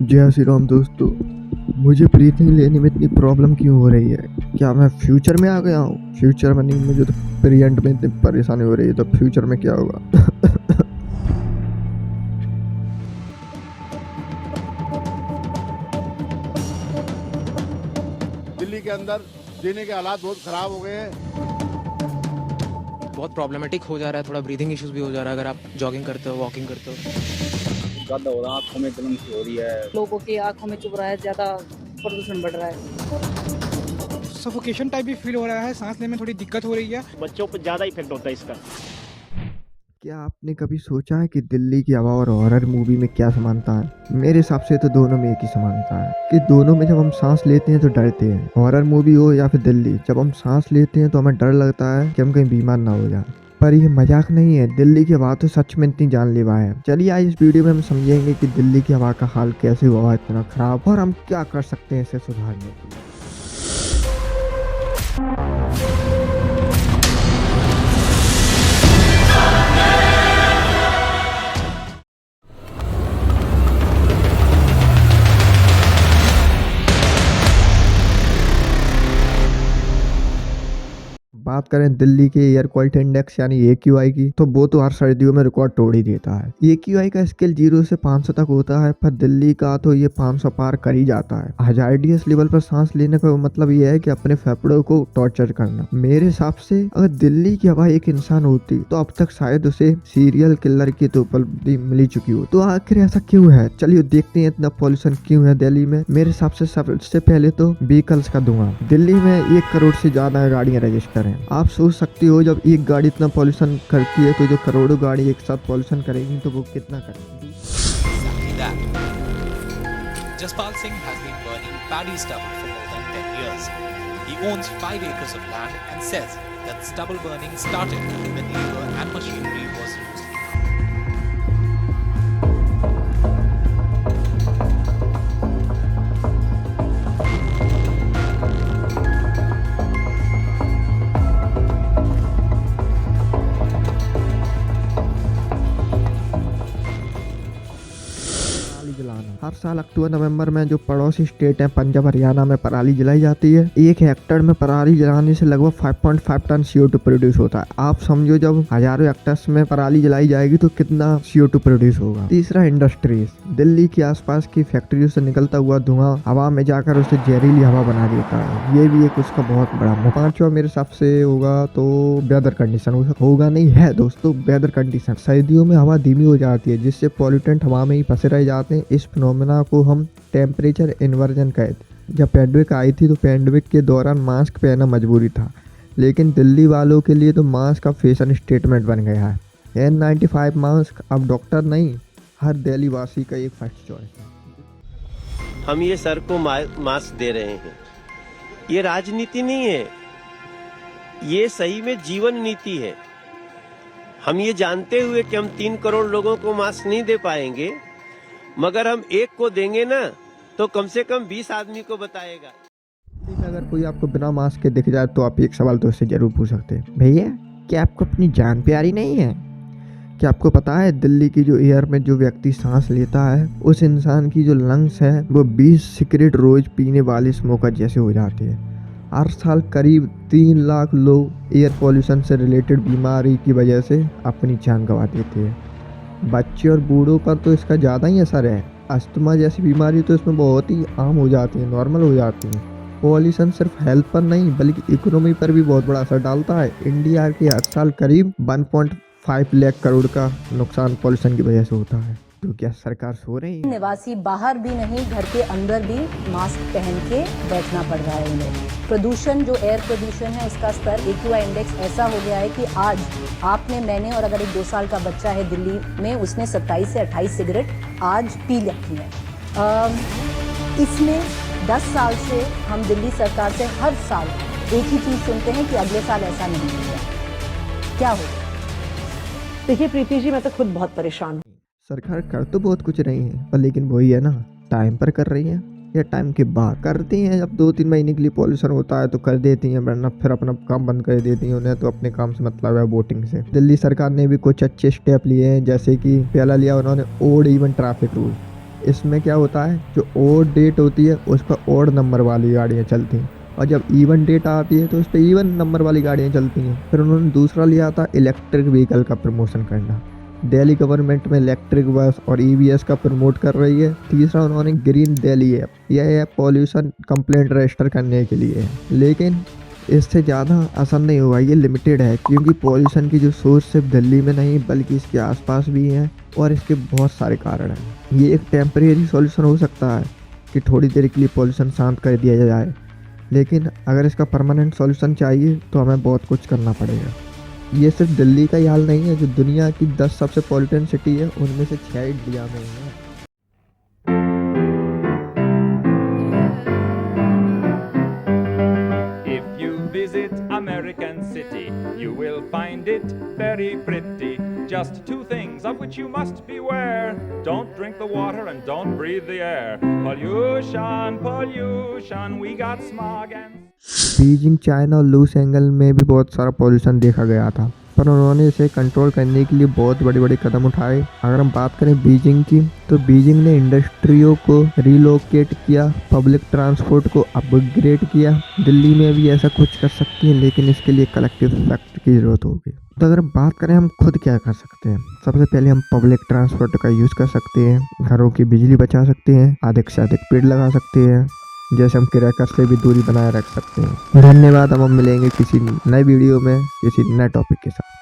जय श्री राम दोस्तों। मुझे ब्रीथिंग लेने में इतनी प्रॉब्लम क्यों हो रही है? क्या मैं फ्यूचर में आ गया हूँ? फ्यूचर में नहीं, मुझे तो प्रेजेंट में इतनी परेशानी हो रही है, तो फ्यूचर में क्या होगा? दिल्ली के अंदर जीने के हालात बहुत खराब हो गए हैं। बहुत प्रॉब्लमेटिक हो जा रहा है, थोड़ा ब्रीदिंग इश्यूज भी हो जा रहा है अगर आप जॉगिंग करते हो, वॉकिंग करते हो। ज्यादा हो रहा है, आँखों में जलन सी हो रही है, लोगों की आंखों में चुभ रहा है, ज्यादा प्रदूषण बढ़ रहा है। सफोकेशन टाइप भी फील हो रहा है, सांस लेने में थोड़ी दिक्कत हो रही है। बच्चों पर ज्यादा इफेक्ट होता है इसका। क्या आपने कभी सोचा है कि दिल्ली की हवा और हॉरर मूवी में क्या समानता है? मेरे हिसाब से तो दोनों में एक ही समानता है कि दोनों में जब हम सांस लेते हैं तो डरते हैं। हॉरर मूवी हो या फिर दिल्ली, जब हम सांस लेते हैं तो हमें डर लगता है कि हम कहीं बीमार ना हो जाए। पर यह मजाक नहीं है, दिल्ली की हवा तो सच में इतनी जानलेवा है। चलिए आज इस वीडियो में हम समझेंगे कि दिल्ली की हवा का हाल कैसे हुआ है इतना खराब, और हम क्या कर सकते हैं इसे सुधारने के लिए। बात करें दिल्ली के एयर क्वालिटी इंडेक्स यानी AQI की, तो वो तो हर सर्दियों में रिकॉर्ड तोड़ ही देता है। AQI का स्केल 0 से 500 तक होता है, पर दिल्ली का तो ये 500 पार कर ही जाता है। हजार्डियस लेवल पर सांस लेने का मतलब ये है कि अपने फेफड़ों को टॉर्चर करना। मेरे हिसाब से अगर दिल्ली की हवा एक इंसान होती तो अब तक शायद उसे सीरियल किलर की तो उपलब्धि मिली चुकी हो। तो आखिर ऐसा क्यों है? चलिए देखते हैं इतना पॉल्यूशन क्यों है दिल्ली में। मेरे हिसाब से सबसे पहले तो व्हीकल्स का धुआं। दिल्ली में 1 करोड़ से ज्यादा गाड़ियां रजिस्टर हैं। आप सोच सकते हो जब एक गाड़ी इतना पॉल्यूशन करती है तो जो करोड़ों गाड़ी एक साथ पॉल्यूशन करेगी तो वो कितना करेगी। Exactly that. Jaspal Singh has been burning paddy stubble for more than 10 years. He owns 5 acres of land and says that stubble burning started when labor and machinery was used. हर साल अक्टूबर नवंबर में जो पड़ोसी state है पंजाब हरियाणा में पराली जलाई जाती है। 1 हेक्टेयर में पराली जलाने से लगभग 5.5 टन CO2 प्रोड्यूस होता है। आप समझो जब हजारों हेक्टेयर्स में पराली जलाई जाएगी तो कितना CO2 प्रोड्यूस होगा। तीसरा, इंडस्ट्रीज। दिल्ली के आसपास की फैक्ट्रियों से निकलता हुआ धुआं हवा में जाकर उसे जहरीली हवा बना देता है। ये भी एक उसका बहुत बड़ा। पांचवा मेरे हिसाब से होगा तो वेदर कंडीशन। होगा नहीं है दोस्तों, वेदर कंडीशन। सर्दियों में हवा धीमी हो जाती है जिससे पॉल्यूटेंट हवा में ही फंसे रह जाते हैं। इस फिनोमेना को हम टेम्परेचर इन्वर्जन कहते। जब पैंडेमिक आई थी तो पैंडेमिक के दौरान मास्क पहनना मजबूरी था, लेकिन दिल्ली वालों के लिए तो मास्क का फैशन स्टेटमेंट बन गया है। N95 मास्क अब डॉक्टर नहीं, हर दिल्ली वासी का एक फर्स्ट चॉइस है। हम ये सर को मास्क दे रहे हैं, ये राजनीति नहीं है, ये सही में जीवन नीति है। हम ये जानते हुए कि हम 3 करोड़ लोगों को मास्क नहीं दे पाएंगे, मगर हम एक को देंगे ना तो कम से कम 20 आदमी को बताएगा। अगर कोई आपको बिना मास्क के दिख जाए तो आप एक सवाल तो उससे जरूर पूछ सकते हैं, भैया क्या आपको अपनी जान प्यारी नहीं है? क्या आपको पता है दिल्ली की जो एयर में जो व्यक्ति सांस लेता है उस इंसान की जो लंग्स है वो 20 सिगरेट रोज पीने वाले स्मोकर जैसे हो जाते हैं। हर साल करीब 3 लाख लोग एयर पॉल्यूशन से रिलेटेड बीमारी की वजह से अपनी जान गंवा देते हैं। बच्चे और बूढ़ों पर तो इसका ज़्यादा ही असर है। अस्थमा जैसी बीमारी तो इसमें बहुत ही आम हो जाती है, नॉर्मल हो जाती है। पॉल्यूशन सिर्फ हेल्थ पर नहीं बल्कि इकोनॉमी पर भी बहुत बड़ा असर डालता है। इंडिया के हर साल करीब 1.5 लाख करोड़ का नुकसान पॉल्यूशन की वजह से होता है। तो क्या सरकार सो रही है? निवासी बाहर भी नहीं, घर के अंदर भी मास्क पहन के बैठना पड़ रहा है इन्हें। प्रदूषण जो एयर प्रदूषण है उसका स्तर AQI इंडेक्स ऐसा हो गया है कि आज आपने, मैंने और अगर एक 2 साल का बच्चा है दिल्ली में, उसने 27 से 28 सिगरेट आज पी रखी है। इसमें 10 साल से हम दिल्ली सरकार से हर साल एक ही चीज़ सुनते हैं कि अगले साल ऐसा नहीं होगा। क्या होगा? देखिए प्रीति जी, मैं तो खुद बहुत परेशान हूँ। सरकार कर तो बहुत कुछ रही है पर लेकिन वही है ना, टाइम पर कर रही है। या टाइम के बाद करती हैं। जब 2-3 महीने के लिए पॉल्यूशन होता है तो कर देती हैं, वरना फिर अपना काम बंद कर देती हैं। उन्हें तो अपने काम से मतलब है वोटिंग से। दिल्ली सरकार ने भी कुछ अच्छे स्टेप लिए हैं, जैसे कि पहला लिया उन्होंने ओड इवन ट्रैफिक रूल। इसमें क्या होता है, जो ओड डेट होती है उस पर ओड नंबर वाली गाड़ियाँ चलती हैं, और जब इवन डेट आती है तो उस पर इवन नंबर वाली गाड़ियाँ चलती हैं। फिर उन्होंने दूसरा लिया था इलेक्ट्रिक व्हीकल का प्रमोशन करना। दिल्ली गवर्नमेंट में इलेक्ट्रिक बस और EVs का प्रमोट कर रही है। तीसरा उन्होंने ग्रीन दिल्ली ऐप, यह ऐप पॉल्यूशन कंप्लेंट रजिस्टर करने के लिए है, लेकिन इससे ज़्यादा असर नहीं हुआ, ये लिमिटेड है, क्योंकि पॉल्यूशन की जो सोर्स सिर्फ दिल्ली में नहीं बल्कि इसके आसपास भी हैं और इसके बहुत सारे कारण हैं। ये एक टेम्परेरी सॉल्यूशन हो सकता है कि थोड़ी देर के लिए पॉल्यूशन शांत कर दिया जाए, लेकिन अगर इसका परमानेंट सॉल्यूशन चाहिए तो हमें बहुत कुछ करना पड़ेगा। ये सिर्फ दिल्ली का ही हाल नहीं है, जो दुनिया की 10 सबसे पॉल्यूटेड सिटी है उनमें से 6 इंडिया में है। If you visit American City, you will find it very pretty. Just 2 things of which you must beware. Don't drink the water and don't breathe the air. Pollution, pollution, we got smog and... Beijing, China और loose angle में भी बहुत सारा pollution देखा गया था, पर उन्होंने इसे कंट्रोल करने के लिए बहुत बड़े बड़े कदम उठाए। अगर हम बात करें बीजिंग की, तो बीजिंग ने इंडस्ट्रियों को रिलोकेट किया, पब्लिक ट्रांसपोर्ट को अपग्रेड किया। दिल्ली में भी ऐसा कुछ कर सकती है, लेकिन इसके लिए कलेक्टिव इफेक्ट की ज़रूरत होगी। तो अगर बात करें हम खुद क्या कर सकते हैं, सबसे पहले हम पब्लिक ट्रांसपोर्ट का यूज़ कर सकते हैं, घरों की बिजली बचा सकते हैं, अधिक से अधिक पेड़ लगा सकते हैं, जैसे हम क्रैकर से भी दूरी बनाए रख सकते हैं। धन्यवाद। हम मिलेंगे किसी नए वीडियो में किसी नए टॉपिक के साथ।